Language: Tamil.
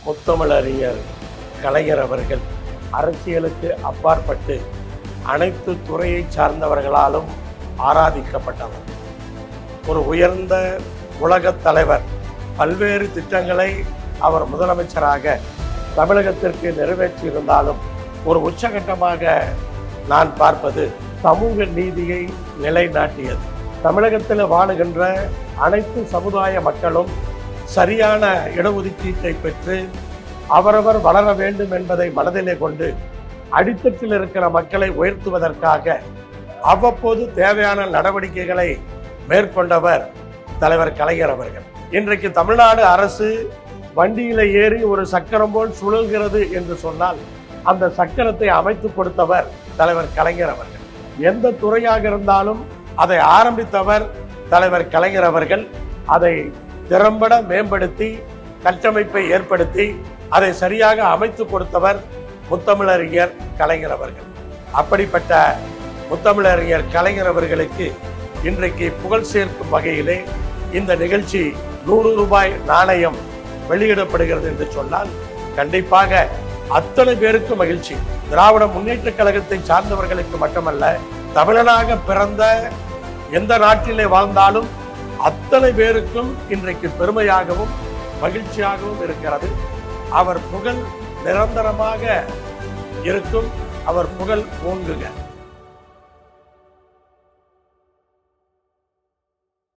முத்தமிழறிஞர் கலைஞர் அவர்கள் அரசியலுக்கு அப்பாற்பட்டு அனைத்து துறையை சார்ந்தவர்களாலும் ஆராதிக்கப்பட்டவர். ஒரு உயர்ந்த உலகத் தலைவர். பல்வேறு திட்டங்களை அவர் முதலமைச்சராக தமிழகத்திற்கு நிறைவேற்றியிருந்தாலும் ஒரு உச்சகட்டமாக நான் பார்ப்பது சமூக நீதியை நிலைநாட்டியது. தமிழகத்தில் வாழுகின்ற அனைத்து சமுதாய மக்களும் சரியான இடஒதுக்கீட்டை பெற்று அவரவர் வளர வேண்டும் என்பதை மனதிலே கொண்டு அடித்தட்டில் இருக்கிற மக்களை உயர்த்துவதற்காக அவ்வப்போது தேவையான நடவடிக்கைகளை மேற்கொண்டவர் தலைவர் கலைஞர் அவர்கள். இன்றைக்கு தமிழ்நாடு அரசு வண்டியில ஏறி ஒரு சக்கரம் போல் சுழல்கிறது என்று சொன்னால் அந்த சக்கரத்தை அமைத்து கொடுத்தவர் தலைவர் கலைஞர் அவர்கள். எந்த துறையாக இருந்தாலும் அதை ஆரம்பித்தவர் தலைவர் கலைஞர் அவர்கள். அதை திறம்பட மேம்படுத்தி கட்டமைப்பை ஏற்படுத்தி அதை சரியாக அமைத்து கொடுத்தவர் முத்தமிழறிஞர் கலைஞர் அவர்கள். அப்படிப்பட்ட முத்தமிழறிஞர் கலைஞர் அவர்களுக்கு இன்றைக்கு புகழ் சேர்க்கும் வகையிலே இந்த நிகழ்ச்சி 100 ரூபாய் நாணயம் வெளியிடப்படுகிறது என்று சொன்னால் கண்டிப்பாக அத்தனை பேருக்கு மகிழ்ச்சி. திராவிட முன்னேற்ற கழகத்தை சார்ந்தவர்களுக்கு மட்டுமல்ல, தமிழனாக பிறந்த எந்த நாட்டிலே வாழ்ந்தாலும் அத்தனை பேருக்கும் இன்றைக்கு பெருமையாகவும் மகிழ்ச்சியாகவும் இருக்கிறது. அவர் புகழ் நிரந்தரமாக இருக்கும். அவர் புகழ் ஓங்குக.